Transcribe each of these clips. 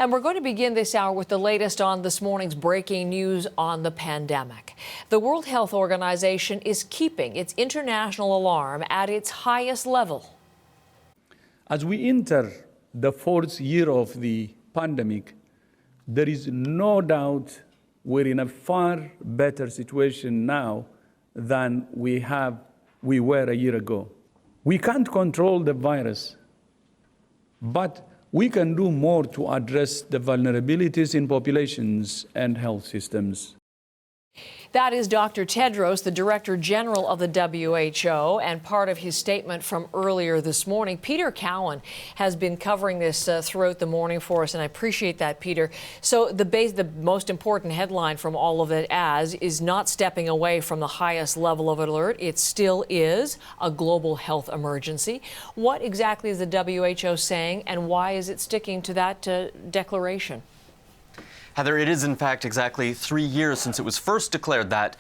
And we're going to begin this hour with the latest on this morning's breaking news on the pandemic. The World Health Organization is keeping its international alarm at its highest level. As we enter the fourth year of the pandemic, there is no doubt we're in a far better situation now than we were a year ago. We can't control the virus, but we can do more to address the vulnerabilities in populations and health systems. That is Dr. Tedros, the Director General of the WHO, and part of his statement from earlier this morning. Peter Cowan has been covering this throughout the morning for us, and I appreciate that, Peter. So the most important headline from all of it is not stepping away from the highest level of alert. It still is a global health emergency. What exactly is the WHO saying, and why is it sticking to that declaration? Heather, it is in fact exactly 3 years since it was first declared that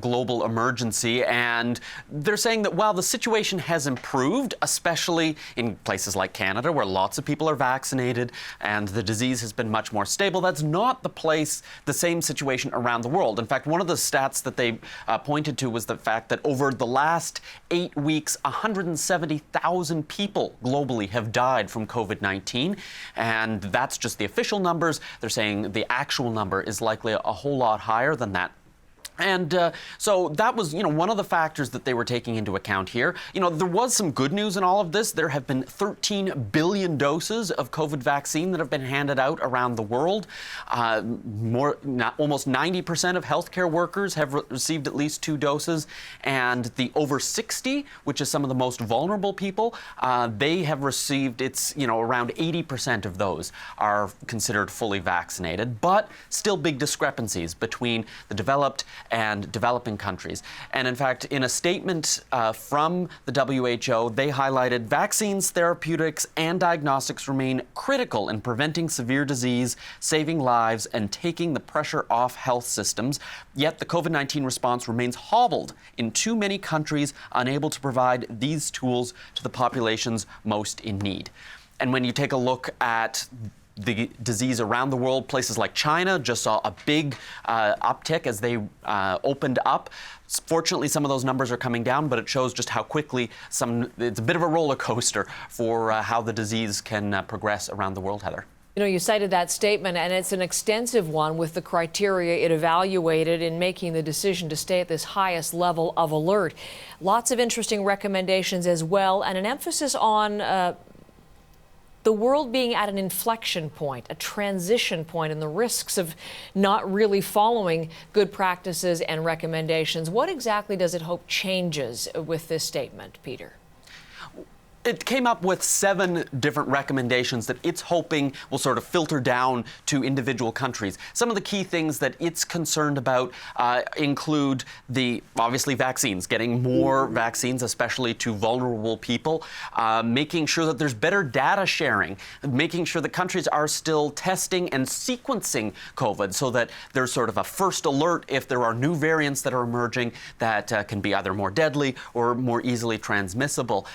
global emergency, and they're saying that while the situation has improved, especially in places like Canada where lots of people are vaccinated and the disease has been much more stable, that's not the same situation around the world. In fact, one of the stats that they pointed to was the fact that over the last 8 weeks, 170,000 people globally have died from COVID-19, and that's just the official numbers. They're saying the actual number is likely a whole lot higher than that. And so that was, one of the factors that they were taking into account here. There was some good news in all of this. There have been 13 billion doses of COVID vaccine that have been handed out around the world. Almost 90% of healthcare workers have received at least 2 doses. And the over 60, which is some of the most vulnerable people, they have received, around 80% of those are considered fully vaccinated. But still big discrepancies between the developed and developing countries. And in fact, in a statement from the WHO, they highlighted vaccines, therapeutics, and diagnostics remain critical in preventing severe disease, saving lives, and taking the pressure off health systems. Yet the COVID-19 response remains hobbled in too many countries, unable to provide these tools to the populations most in need. And when you take a look at the disease around the world, places like China just saw a big uptick as they opened up. Fortunately, some of those numbers are coming down, but it shows just how quickly it's a bit of a roller coaster for how the disease can progress around the world, Heather. You cited that statement, and it's an extensive one with the criteria it evaluated in making the decision to stay at this highest level of alert. Lots of interesting recommendations as well, and an emphasis on the world being at an inflection point, a transition point, and the risks of not really following good practices and recommendations. What exactly does it hope changes with this statement, Peter? It came up with 7 different recommendations that it's hoping will sort of filter down to individual countries. Some of the key things that it's concerned about include obviously vaccines, getting more vaccines, especially to vulnerable people, making sure that there's better data sharing, making sure that countries are still testing and sequencing COVID so that there's sort of a first alert if there are new variants that are emerging that can be either more deadly or more easily transmissible.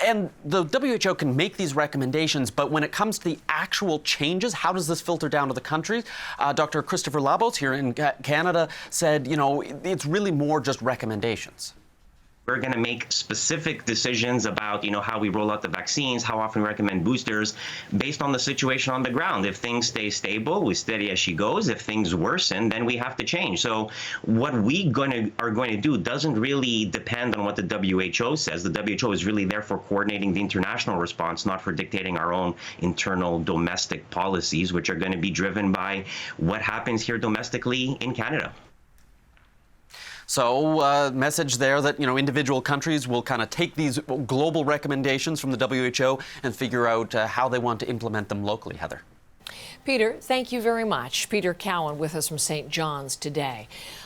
And the WHO can make these recommendations, but when it comes to the actual changes, how does this filter down to the countries? Dr. Christopher Labos here in Canada said, it's really more just recommendations. We're going to make specific decisions about, how we roll out the vaccines, how often we recommend boosters, based on the situation on the ground. If things stay stable, we steady as she goes. If things worsen, then we have to change. So what we are going to do doesn't really depend on what the WHO says. The WHO is really there for coordinating the international response, not for dictating our own internal domestic policies, which are going to be driven by what happens here domestically in Canada. So message there that, individual countries will kind of take these global recommendations from the WHO and figure out how they want to implement them locally, Heather. Peter, thank you very much. Peter Cowan with us from St. John's today.